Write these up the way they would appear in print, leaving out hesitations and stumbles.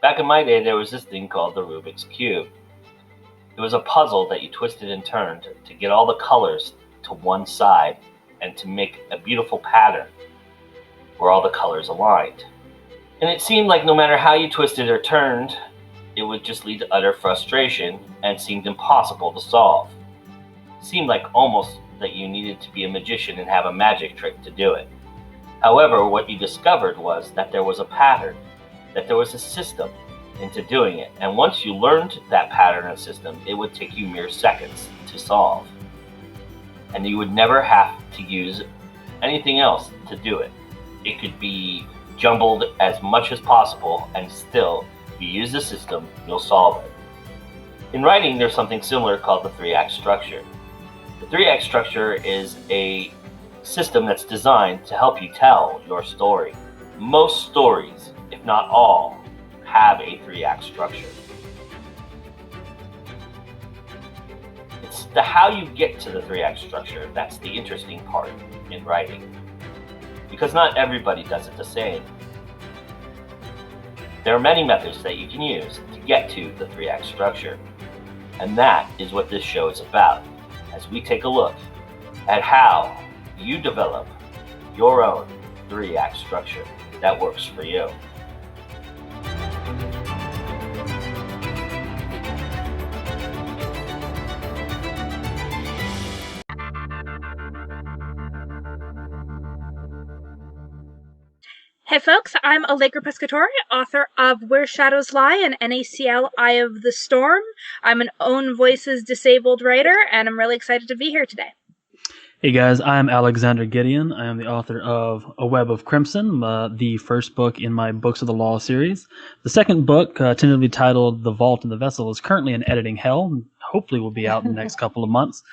Back in my day, there was this thing called the Rubik's Cube. It was a puzzle that you twisted and turned to get all the colors to one side and to make a beautiful pattern where all the colors aligned. And it seemed like no matter how you twisted or turned, it would just lead to utter frustration and seemed impossible to solve. It seemed like almost that you needed to be a magician and have a magic trick to do it. However, what you discovered was that there was a pattern, that there was a system into doing it. And once you learned that pattern and system, it would take you mere seconds to solve. And you would never have to use anything else to do it. It could be jumbled as much as possible, and still, if you use the system, you'll solve it. In writing, there's something similar called the 3-act structure. The 3-act structure is a system that's designed to help you tell your story. Most stories, if not all, have a 3-act structure. It's the how you get to the 3-act structure that's the interesting part in writing, because not everybody does it the same. There are many methods that you can use to get to the 3-act structure, and that is what this show is about, as we take a look at how you develop your own 3-act structure that works for you. Hey folks, I'm Allegra Pescatore, author of Where Shadows Lie and NACL Eye of the Storm. I'm an Own Voices disabled writer, and I'm really excited to be here today. Hey guys, I'm Alexander Gideon. I am the author of A Web of Crimson, the first book in my Books of the Law series. The second book, tentatively titled The Vault and the Vessel, is currently in editing hell, and hopefully will be out in the next couple of months.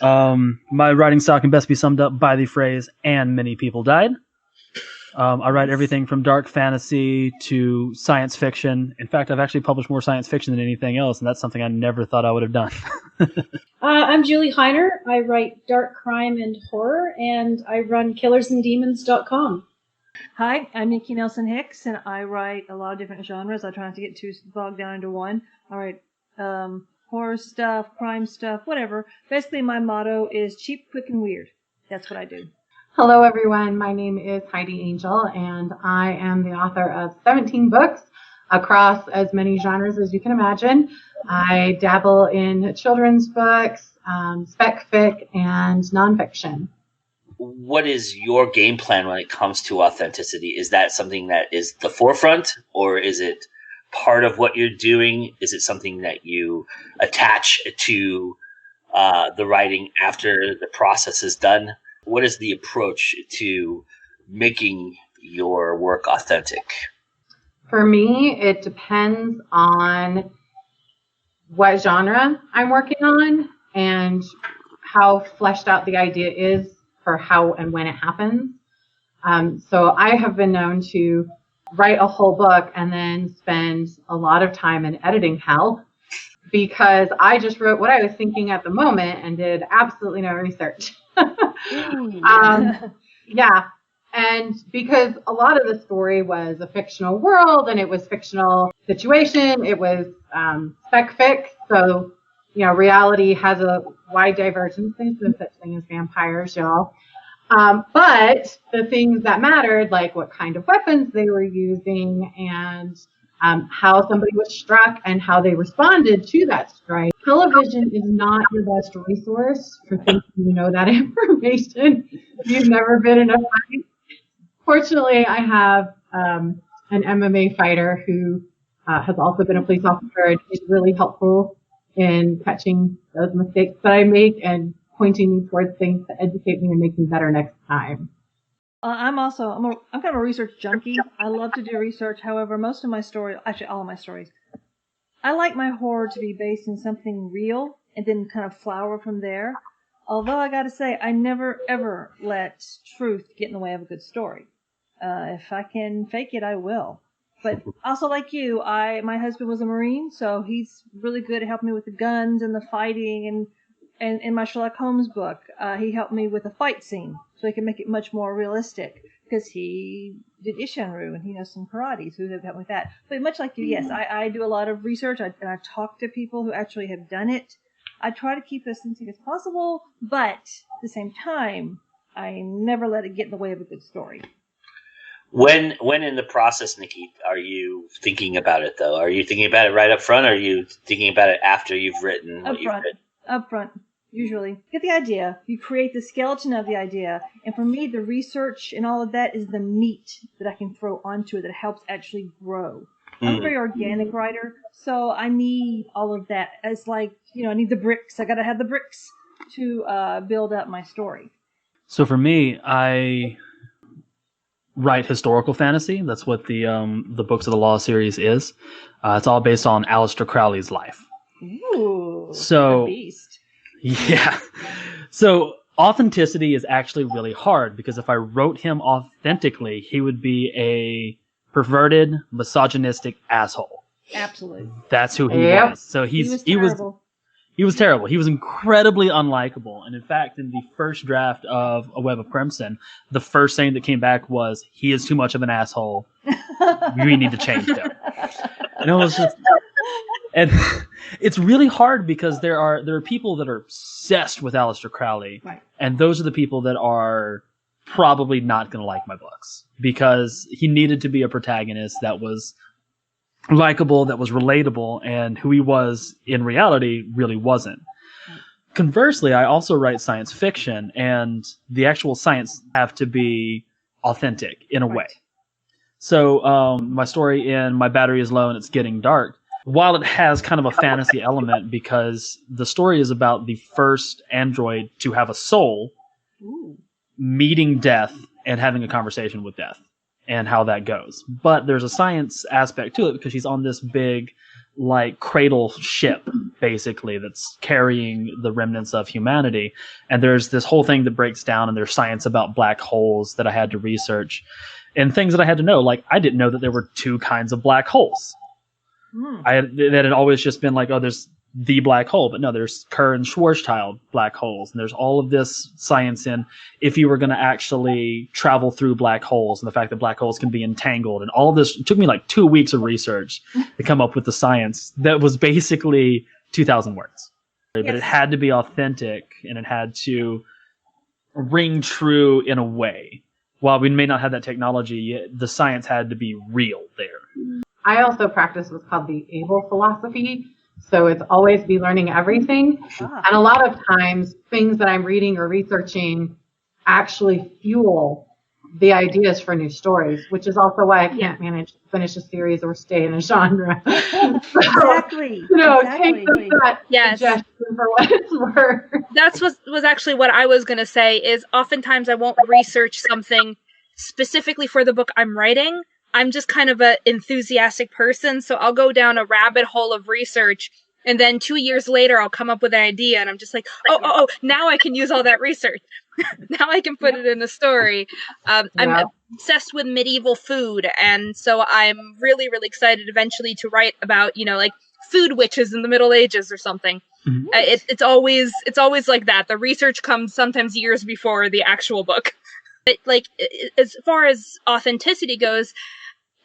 My writing style can best be summed up by the phrase, "and many people died." I write everything from dark fantasy to science fiction. In fact, I've actually published more science fiction than anything else, and that's something I never thought I would have done. I'm Julie Hiner. I write dark crime and horror, and I run killersanddemons.com. Hi, I'm Nikki Hicks, and I write a lot of different genres. I try not to get too bogged down into one. I write horror stuff, crime stuff, whatever. Basically, my motto is cheap, quick, and weird. That's what I do. Hello, everyone. My name is Heidi Angell, and I am the author of 17 books across as many genres as you can imagine. I dabble in children's books, spec fic, and nonfiction. What is your game plan when it comes to authenticity? Is that something that is the forefront, or is it part of what you're doing? Is it something that you attach to the writing after the process is done? What is the approach to making your work authentic? For me, it depends on what genre I'm working on and how fleshed out the idea is for how and when it happens. So I have been known to write a whole book and then spend a lot of time in editing hell because I just wrote what I was thinking at the moment and did absolutely no research. Yeah. And because a lot of the story was a fictional world and it was fictional situation, it was spec fic. So, reality has a wide divergence. There's no such thing as vampires, y'all. But the things that mattered, like what kind of weapons they were using and how somebody was struck and how they responded to that strike. Television is not your best resource for thinking you know that information. You've never been in a fight. Fortunately, I have an MMA fighter who has also been a police officer, and he's really helpful in catching those mistakes that I make and pointing me towards things to educate me and make me better next time. I'm kind of a research junkie. I love to do research. However, most of my stories, actually all of my stories, I like my horror to be based in something real and then kind of flower from there. Although I got to say, I never ever let truth get in the way of a good story. If I can fake it, I will. But also like you, my husband was a Marine, so he's really good at helping me with the guns and the fighting. And in my Sherlock Holmes book, he helped me with a fight scene so he can make it much more realistic. because he did Ishanru and he knows some karate, so he'll help with that. But much like you, yes, I do a lot of research and I talk to people who actually have done it. I try to keep it as authentic as possible, but at the same time, I never let it get in the way of a good story. When in the process, Nikki, are you thinking about it, though? Are you thinking about it right up front, or are you thinking about it after you've written what you've written? Up front, usually. Get the idea. You create the skeleton of the idea. And for me, the research and all of that is the meat that I can throw onto it that helps actually grow. I'm a very organic writer, so I need all of that. It's like, I need the bricks. I got to have the bricks to build up my story. So for me, I write historical fantasy. That's what the Books of the Law series is. It's all based on Aleister Crowley's life. Ooh, so a beast. Yeah. So authenticity is actually really hard because if I wrote him authentically, he would be a perverted, misogynistic asshole. Absolutely. That's who he was. So he was terrible. He was terrible. He was incredibly unlikable. And in fact, in the first draft of A Web of Crimson, the first thing that came back was, he is too much of an asshole. We need to change him. And it was just, and it's really hard because there are people that are obsessed with Aleister Crowley. Right. And those are the people that are probably not going to like my books because he needed to be a protagonist that was likable, that was relatable, and who he was in reality really wasn't. Conversely, I also write science fiction, and the actual science have to be authentic in a way. So my story in My Battery is Low and It's Getting Dark, while it has kind of a fantasy element because the story is about the first android to have a soul, meeting death and having a conversation with death, and how that goes. But there's a science aspect to it because she's on this big, like, cradle ship, basically, that's carrying the remnants of humanity. And there's this whole thing that breaks down, and there's science about black holes that I had to research, and things that I had to know. Like, I didn't know that there were two kinds of black holes. That had always just been like, oh, there's the black hole. But no, there's Kerr and Schwarzschild black holes. And there's all of this science in if you were going to actually travel through black holes and the fact that black holes can be entangled. And all of this, it took me like 2 weeks of research to come up with the science that was basically 2,000 words. Yes. But it had to be authentic and it had to ring true in a way. While we may not have that technology, the science had to be real there. I also practice what's called the able philosophy. So it's always be learning everything. And a lot of times things that I'm reading or researching actually fuel the ideas for new stories, which is also why I can't manage to finish a series or stay in a genre. Exactly. Take that suggestion for what it's worth. That's was actually what I was going to say is oftentimes I won't research something specifically for the book I'm writing. I'm just kind of an enthusiastic person, so I'll go down a rabbit hole of research, and then 2 years later I'll come up with an idea, and I'm just like, oh, now I can use all that research. Now I can put it in a story. I'm obsessed with medieval food, and so I'm really, really excited eventually to write about, like food witches in the Middle Ages or something. Mm-hmm. It's always like that. The research comes sometimes years before the actual book. But, as far as authenticity goes,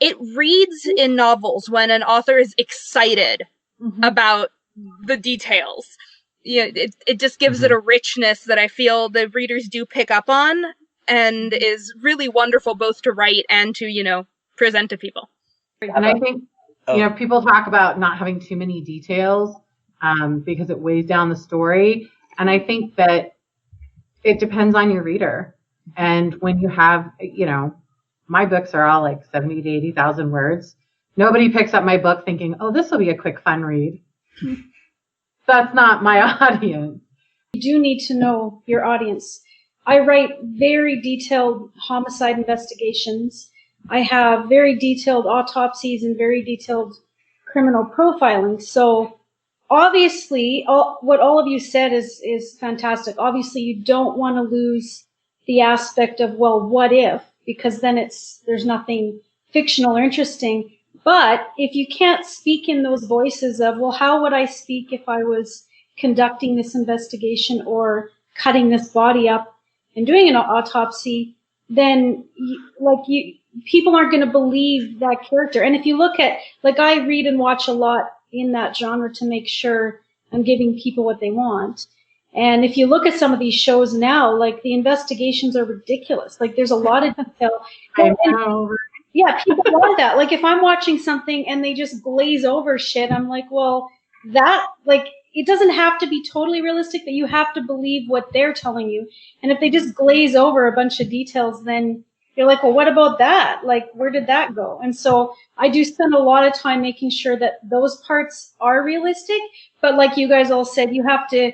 it reads in novels when an author is excited about the details. It just gives it a richness that I feel the readers do pick up on and is really wonderful both to write and to, present to people. And I think, people talk about not having too many details because it weighs down the story. And I think that it depends on your reader. And when you have, my books are all like 70 to 80,000 words. Nobody picks up my book thinking, oh, this will be a quick, fun read. That's not my audience. You do need to know your audience. I write very detailed homicide investigations. I have very detailed autopsies and very detailed criminal profiling. So obviously, what all of you said is fantastic. Obviously, you don't want to lose the aspect of, well, what if? Because then there's nothing fictional or interesting. But if you can't speak in those voices of, well, how would I speak if I was conducting this investigation or cutting this body up and doing an autopsy? then people aren't going to believe that character. And if you look at, like, I read and watch a lot in that genre to make sure I'm giving people what they want. And if you look at some of these shows now, like, the investigations are ridiculous. Like, there's a lot of detail. I know. Yeah, people want that. Like, if I'm watching something and they just glaze over shit, I'm like, well, that, like, it doesn't have to be totally realistic, but you have to believe what they're telling you. And if they just glaze over a bunch of details, then you're like, well, what about that? Like, where did that go? And so I do spend a lot of time making sure that those parts are realistic. But like you guys all said, you have to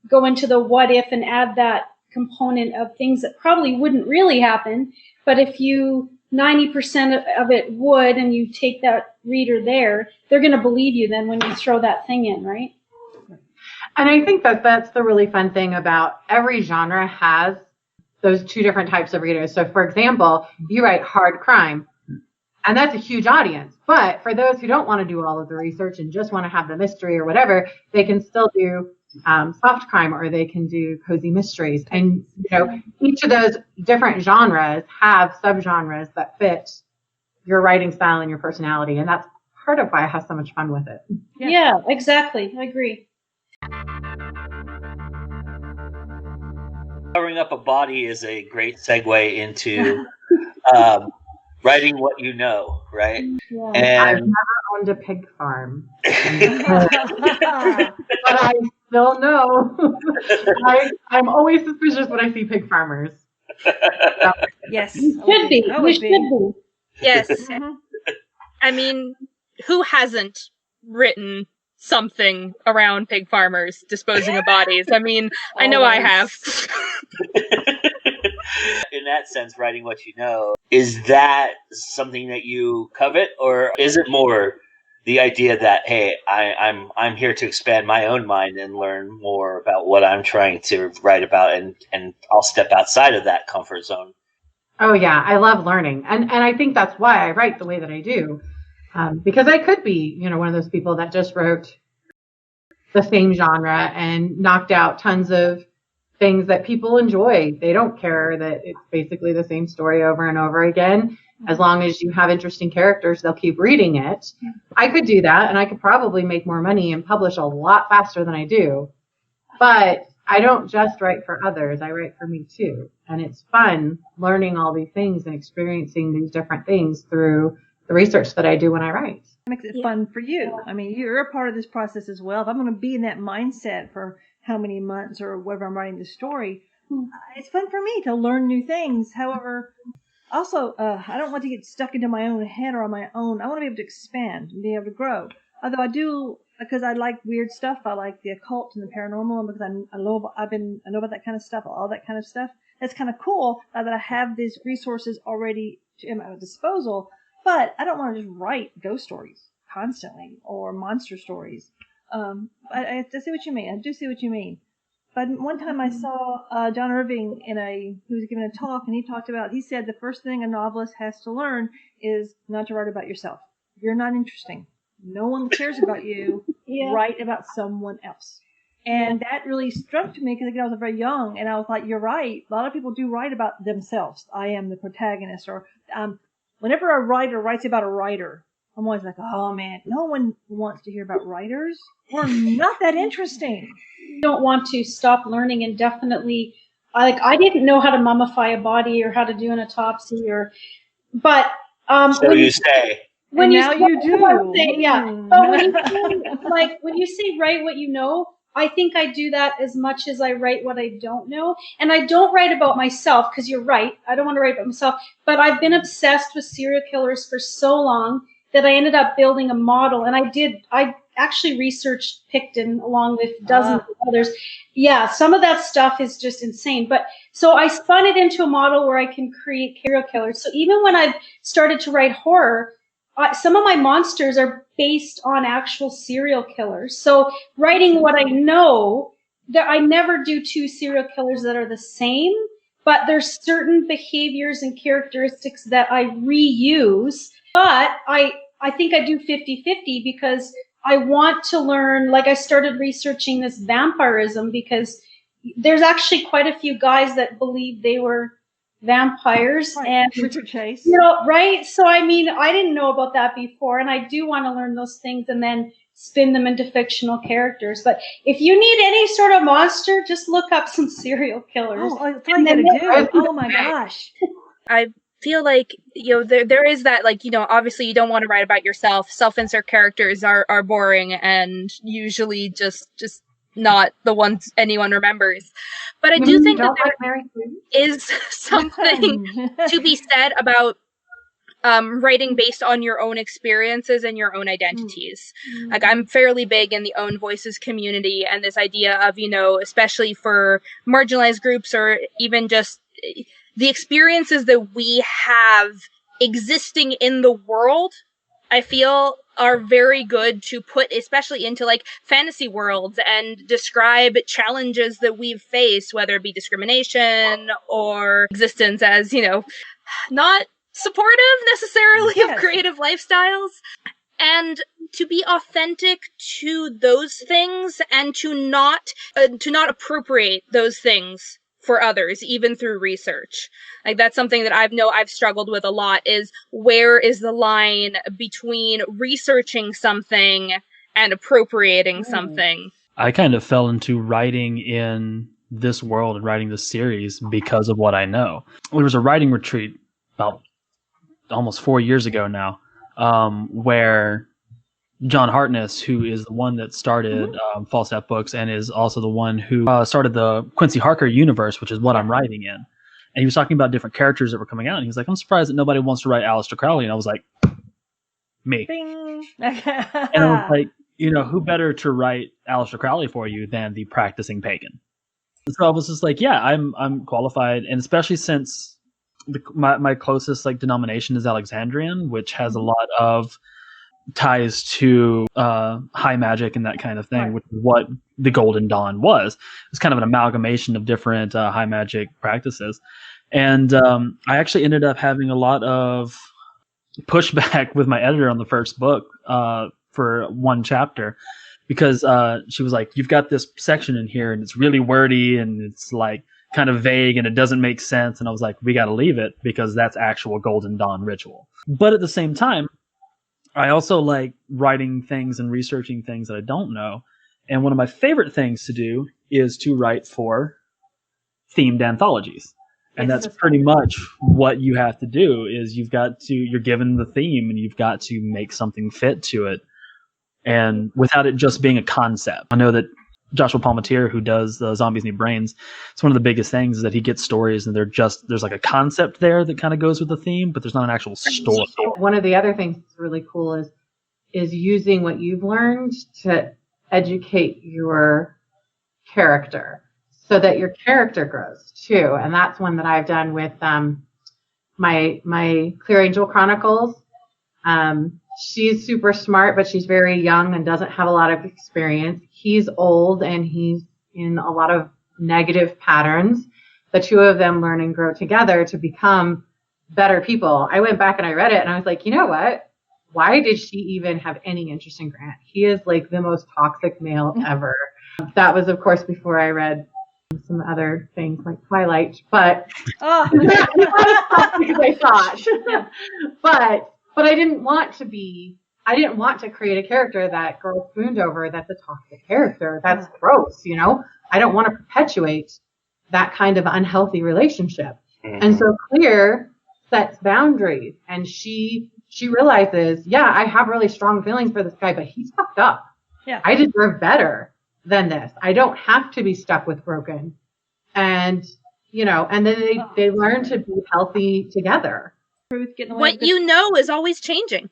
go into the what if and add that component of things that probably wouldn't really happen. But if you 90% of it would, and you take that reader there, they're going to believe you then when you throw that thing in, right? And I think that that's the really fun thing about every genre has those two different types of readers. So, for example, you write hard crime, and that's a huge audience. But for those who don't want to do all of the research and just want to have the mystery or whatever, they can still do soft crime, or they can do cozy mysteries. And, you know, each of those different genres have subgenres that fit your writing style and your personality. And that's part of why I have so much fun with it. Yeah, exactly. I agree. Covering up a body is a great segue into writing what you know, right? Yeah. And I've never owned a pig farm, but I still know. I'm always suspicious when I see pig farmers. Yes. You should be. You should be. Yes. Mhm. I mean, who hasn't written something around pig farmers disposing of bodies? I mean, I know I have. in that sense, writing what you know, is that something that you covet, or is it more the idea that, hey, I'm here to expand my own mind and learn more about what I'm trying to write about, and I'll step outside of that comfort zone? Oh yeah, I love learning, and I think that's why I write the way that I do, because I could be, you know, one of those people that just wrote the same genre and knocked out tons of things that people enjoy. They don't care that it's basically the same story over and over again. As long as you have interesting characters, they'll keep reading it. I could do that, and I could probably make more money and publish a lot faster than I do. But I don't just write for others. I write for me too. And it's fun learning all these things and experiencing these different things through the research that I do when I write. It makes it fun for you. I mean, you're a part of this process as well. If I'm going to be in that mindset for how many months or whatever I'm writing the story, it's fun for me to learn new things. However, also, I don't want to get stuck into my own head or on my own. I want to be able to expand and be able to grow. Although I do, because I like weird stuff. I like the occult and the paranormal, and because I know about that kind of stuff, all that kind of stuff. That's kind of cool that I have these resources already at my disposal. But I don't want to just write ghost stories constantly or monster stories. I see what you mean. I do see what you mean. But one time I saw John Irving he was giving a talk, and he said the first thing a novelist has to learn is not to write about yourself. You're not interesting. No one cares about you. Yeah. Write about someone else. And that really struck me because I was very young, and I was like, you're right. A lot of people do write about themselves. I am the protagonist. Or whenever a writer writes about a writer, I'm always like, oh man, no one wants to hear about writers. We're not that interesting. You don't want to stop learning indefinitely. I didn't know how to mummify a body or how to do an autopsy but So you say. When now you do. Yeah. But when you say write what you know, I think I do that as much as I write what I don't know. And I don't write about myself, because you're right. I don't want to write about myself. But I've been obsessed with serial killers for so long that I ended up building a model. And I actually researched Picton along with dozens of others. Yeah, some of that stuff is just insane. But so I spun it into a model where I can create serial killers. So even when I've started to write horror, some of my monsters are based on actual serial killers. So writing what I know, I never do two serial killers that are the same, but there's certain behaviors and characteristics that I reuse. But I think I do 50-50 because I want to learn, like I started researching this vampirism because there's actually quite a few guys that believe they were vampires and Richard Chase. right? So I mean, I didn't know about that before, and I do want to learn those things and then spin them into fictional characters. But if you need any sort of monster, just look up some serial killers. Oh, that's all you gotta do. Oh my gosh. I feel like, there is that, like, obviously you don't want to write about yourself. Self-insert characters are boring and usually just not the ones anyone remembers. But I do think that there is something to be said about writing based on your own experiences and your own identities. Like, I'm fairly big in the Own Voices community, and this idea of, especially for marginalized groups or even just the experiences that we have existing in the world, I feel are very good to put, especially into like fantasy worlds, and describe challenges that we've faced, whether it be discrimination or existence as, not supportive necessarily of creative lifestyles. And to be authentic to those things and to not appropriate those things for others, even through research. Like, that's something that I've struggled with a lot, is where is the line between researching something and appropriating something? I kind of fell into writing in this world and writing this series because of what I know. There was a writing retreat about almost 4 years ago now, where John Hartness, who is the one that started Falstaff Books and is also the one who started the Quincy Harker universe, which is what I'm writing in. And he was talking about different characters that were coming out. And he was like, I'm surprised that nobody wants to write Aleister Crowley. And I was like, me. Bing. And I was like, who better to write Aleister Crowley for you than the practicing pagan? And so I was just like, yeah, I'm qualified. And especially since my closest denomination is Alexandrian, which has a lot of ties to high magic and that kind of thing, which is what the Golden Dawn was. It's kind of an amalgamation of different high magic practices. And I actually ended up having a lot of pushback with my editor on the first book for one chapter, because she was like, you've got this section in here and it's really wordy and it's like kind of vague and it doesn't make sense. And I was like, we got to leave it because that's actual Golden Dawn ritual. But at the same time, I also like writing things and researching things that I don't know. And one of my favorite things to do is to write for themed anthologies. And that's pretty much what you have to do, is you're given the theme and you've got to make something fit to it. And without it just being a concept. I know that Joshua Palmatier, who does Zombies Need Brains, it's one of the biggest things is that he gets stories and there's like a concept there that kind of goes with the theme, but there's not an actual story. One of the other things that's really cool is using what you've learned to educate your character so that your character grows too. And that's one that I've done with my Clear Angel Chronicles. She's super smart, but she's very young and doesn't have a lot of experience. He's old and he's in a lot of negative patterns. The two of them learn and grow together to become better people. I went back and I read it and I was like, you know what? Why did she even have any interest in Grant? He is like the most toxic male ever. That was, of course, before I read some other things like Twilight, but because I thought. But I didn't want to create a character that girls swooned over that's a toxic character. That's gross, I don't want to perpetuate that kind of unhealthy relationship. Mm-hmm. And so Clear sets boundaries, and she realizes, yeah, I have really strong feelings for this guy, but he's fucked up. Yeah. I deserve better than this. I don't have to be stuck with Broken. And, and then they learn to be healthy together. What you know is always changing.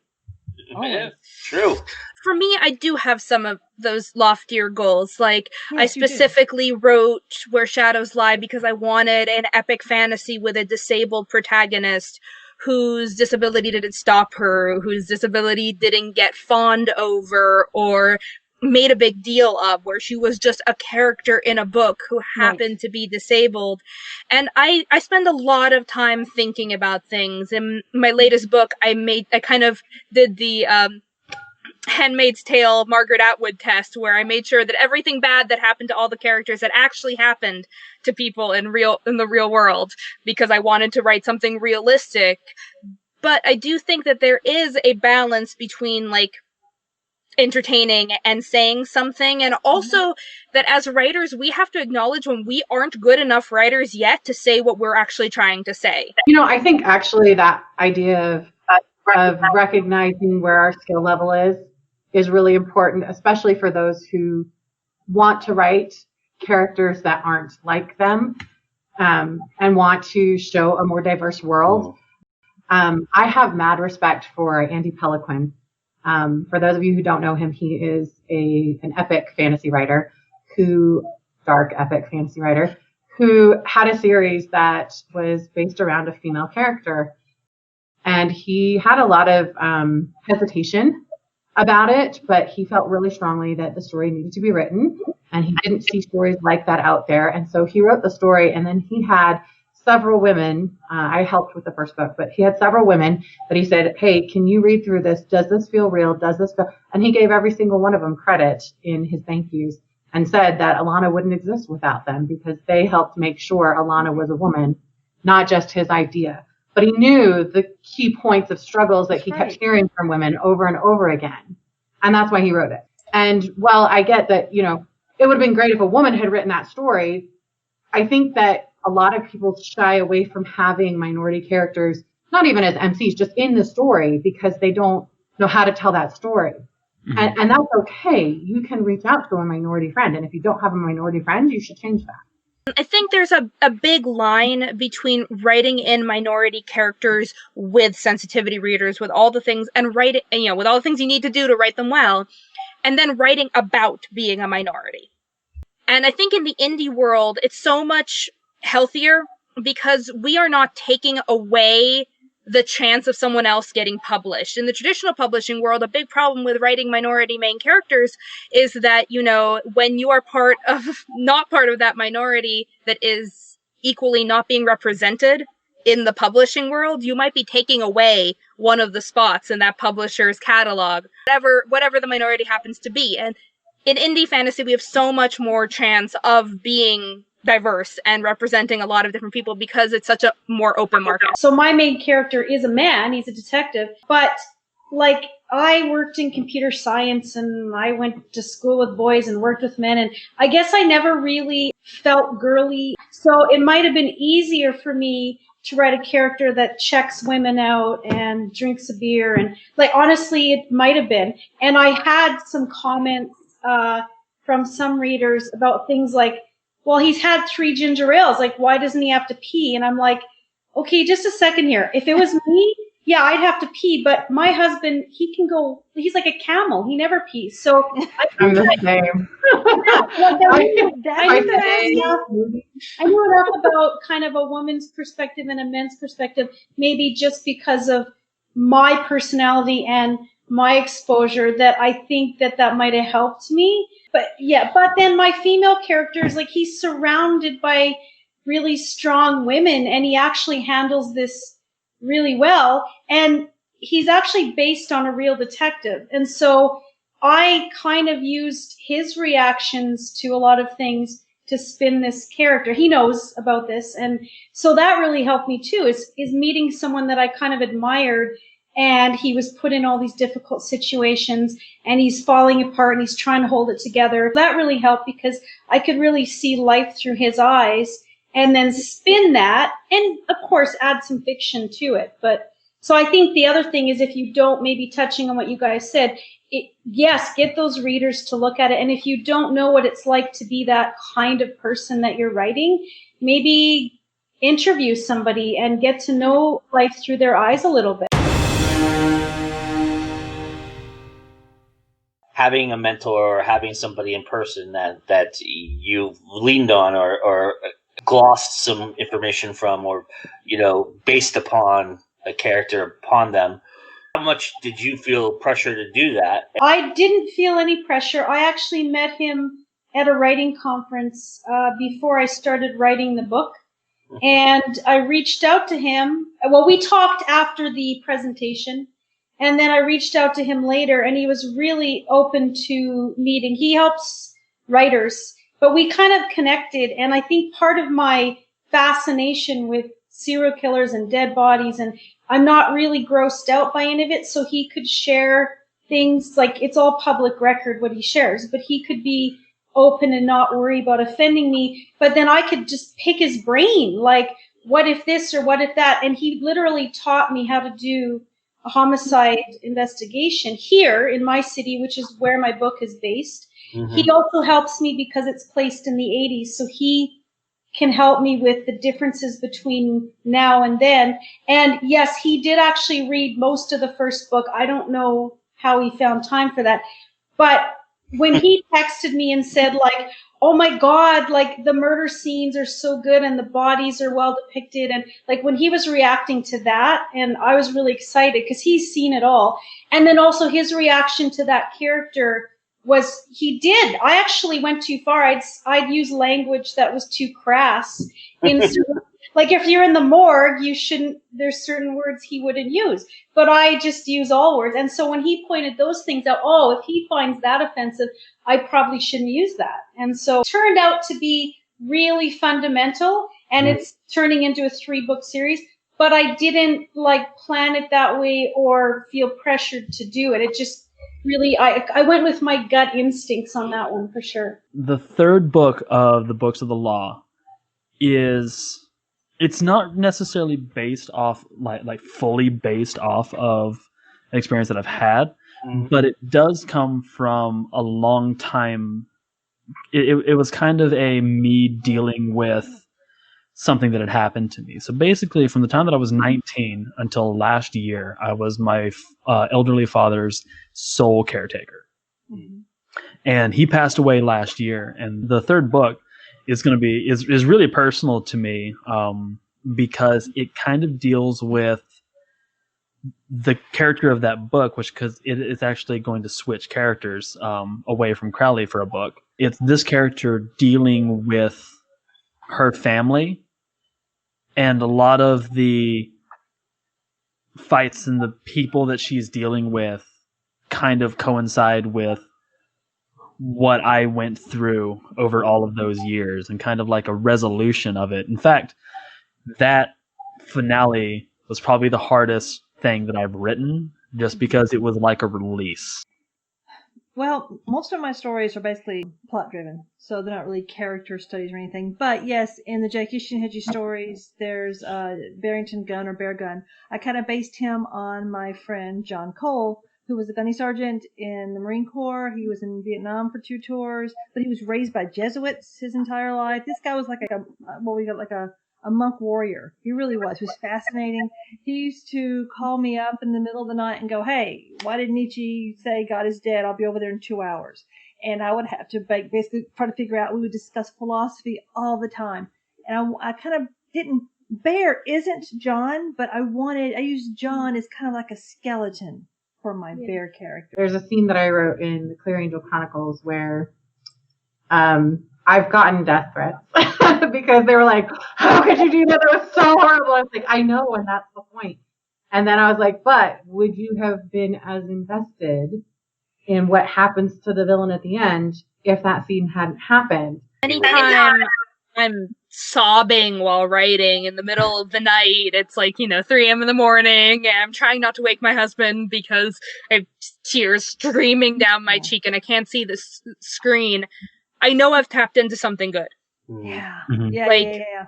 Yeah, true. For me, I do have some of those loftier goals. Like, yes, I specifically wrote Where Shadows Lie because I wanted an epic fantasy with a disabled protagonist whose disability didn't stop her, whose disability didn't get fawned over or made a big deal of, where she was just a character in a book who happened to be disabled. And I spend a lot of time thinking about things. In my latest book, I kind of did the Handmaid's Tale Margaret Atwood test, where I made sure that everything bad that happened to all the characters had actually happened to people in the real world, because I wanted to write something realistic. But I do think that there is a balance between, like, entertaining and saying something, and also that as writers we have to acknowledge when we aren't good enough writers yet to say what we're actually trying to say. I think actually that idea of recognizing where our skill level is really important, especially for those who want to write characters that aren't like them, and want to show a more diverse world. I have mad respect for Andy Peliquin. For those of you who don't know him, he is an epic fantasy writer, dark epic fantasy writer, who had a series that was based around a female character. And he had a lot of hesitation about it, but he felt really strongly that the story needed to be written, and he didn't see stories like that out there. And so he wrote the story, and then he had several women, I helped with the first book, but he had several women that he said, hey, can you read through this? Does this feel real? Does this feel? And he gave every single one of them credit in his thank yous and said that Alana wouldn't exist without them, because they helped make sure Alana was a woman, not just his idea. But he knew the key points of struggles that he kept hearing from women over and over again. And that's why he wrote it. And while I get that, it would have been great if a woman had written that story, I think that a lot of people shy away from having minority characters, not even as MCs, just in the story, because they don't know how to tell that story. Mm-hmm. And that's okay. You can reach out to a minority friend. And if you don't have a minority friend, you should change that. I think there's a big line between writing in minority characters with sensitivity readers, with all the things, and writing, with all the things you need to do to write them well, and then writing about being a minority. And I think in the indie world, it's so much healthier because we are not taking away the chance of someone else getting published. In the traditional publishing world, a big problem with writing minority main characters is that, when you are not part of that minority that is equally not being represented in the publishing world, you might be taking away one of the spots in that publisher's catalog, whatever the minority happens to be. And in indie fantasy, we have so much more chance of being diverse and representing a lot of different people because it's such a more open market. So my main character is a man, he's a detective, but I worked in computer science and I went to school with boys and worked with men, and I guess I never really felt girly. So it might have been easier for me to write a character that checks women out and drinks a beer, and honestly it might have been. And I had some comments from some readers about things like, well, he's had 3 ginger ales. Why doesn't he have to pee? And I'm like, okay, just a second here. If it was me, yeah, I'd have to pee. But my husband, he can go, he's like a camel. He never pees. So I'm the same. I know enough about kind of a woman's perspective and a men's perspective, maybe just because of my personality and my exposure, that I think that might have helped me. But then my female characters, he's surrounded by really strong women, and he actually handles this really well. And he's actually based on a real detective. And so I kind of used his reactions to a lot of things to spin this character. He knows about this. And so that really helped me too, is meeting someone that I kind of admired. And he was put in all these difficult situations, and he's falling apart, and he's trying to hold it together. That really helped because I could really see life through his eyes, and then spin that, and of course add some fiction to it. But so I think the other thing is, if you don't, maybe touching on what you guys said, yes, get those readers to look at it. And if you don't know what it's like to be that kind of person that you're writing, maybe interview somebody and get to know life through their eyes a little bit. Having a mentor or having somebody in person that you've leaned on or glossed some information from, or based upon a character upon them, how much did you feel pressure to do that? I didn't feel any pressure. I actually met him at a writing conference before I started writing the book, and I reached out to him. Well, we talked after the presentation, And then I reached out to him later, and he was really open to meeting. He helps writers, but we kind of connected. And I think part of my fascination with serial killers and dead bodies, and I'm not really grossed out by any of it, so he could share things, like it's all public record what he shares, but he could be open and not worry about offending me. But then I could just pick his brain, like, what if this or what if that? And he literally taught me how to do a homicide investigation here in my city, which is where my book is based. Mm-hmm. He also helps me because it's placed in the 80s, so he can help me with the differences between now and then. And yes, he did actually read most of the first book. I don't know how he found time for that. But when he texted me and said, like, oh my God, like the murder scenes are so good and the bodies are well depicted. And like when he was reacting to that, and I was really excited because he's seen it all. And then also his reaction to that character was, he did. I actually went too far. I'd use language that was too crass. Like if you're in the morgue, you shouldn't, there's certain words he wouldn't use, but I just use all words. And so when he pointed those things out, oh, if he finds that offensive, I probably shouldn't use that. And so it turned out to be really fundamental, and it's turning into a 3-book series, but I didn't like plan it that way or feel pressured to do it. It just really, I went with my gut instincts on that one for sure. The third book of the Books of the Law is, it's not necessarily based off, like fully based off of an experience that I've had, but it does come from a long time. It was kind of me dealing with something that had happened to me. So basically, from the time that I was 19 until last year, I was my elderly father's sole caretaker. Mm-hmm. And he passed away last year. And the third book is going to be is really personal to me, because it kind of deals with the character of that book, because it's actually going to switch characters away from Crowley for a book. It's this character dealing with her family, and a lot of the fights and the people that she's dealing with kind of coincide with what I went through over all of those years, and kind of like a resolution of it. In fact, that finale was probably the hardest thing that I've written, just because it was like a release. Well, most of my stories are basically plot driven, so they're not really character studies or anything. But yes, in the Jakishi and Heiji stories, there's Barrington Gunn or Bear Gunn. I kind of based him on my friend John Cole, who was a gunny sergeant in the Marine Corps. He was in Vietnam for 2 tours, but he was raised by Jesuits his entire life. This guy was like a monk warrior. He really was. He was fascinating. He used to call me up in the middle of the night and go, hey, why did Nietzsche say God is dead? I'll be over there in 2 hours. And I would have to basically try to figure out, we would discuss philosophy all the time. And I kind of didn't, Bear isn't John, but I used John as kind of like a skeleton for my Bear character. There's a scene that I wrote in the Clear Angel Chronicles where I've gotten death threats because they were like, how could you do that? That was so horrible. I was like, I know, and that's the point. And then I was like, but would you have been as invested in what happens to the villain at the end if that scene hadn't happened? Anytime I'm sobbing while writing in the middle of the night, it's like, 3 a.m. in the morning, and I'm trying not to wake my husband because I have tears streaming down my cheek and I can't see the screen. I know I've tapped into something good. Yeah. Mm-hmm. Yeah.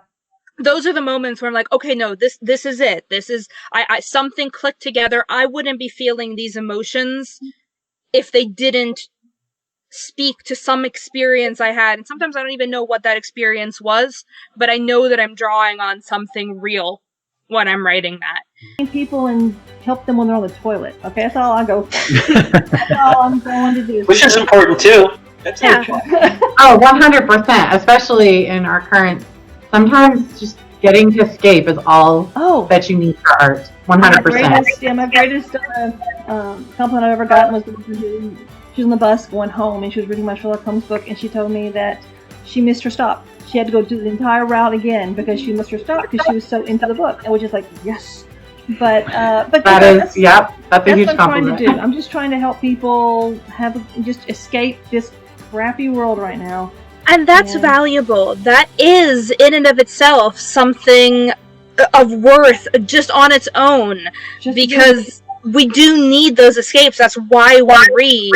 Those are the moments where I'm like, okay, no, this is it. This is, I something clicked together. I wouldn't be feeling these emotions if they didn't speak to some experience I had. And sometimes I don't even know what that experience was, but I know that I'm drawing on something real when I'm writing that. People and help them when they're on the toilet. Okay, that's all I go. That's all I'm going to do. Which is important too. That's Oh, 100%, especially in our current, sometimes just getting to escape is all that you need for art. 100%. My greatest compliment I've ever gotten was she was on the bus going home, and she was reading my Sherlock Holmes book, and she told me that she missed her stop. She had to go do the entire route again because she missed her stop because she was so into the book. And was just like, yes, But That is, yep, that's a that's huge what I'm trying compliment. to do. I'm just trying to help people just escape this crappy world right now. And that's Yeah. valuable. That is, in and of itself, something of worth just on its own. Just Because we do need those escapes. That's why we read.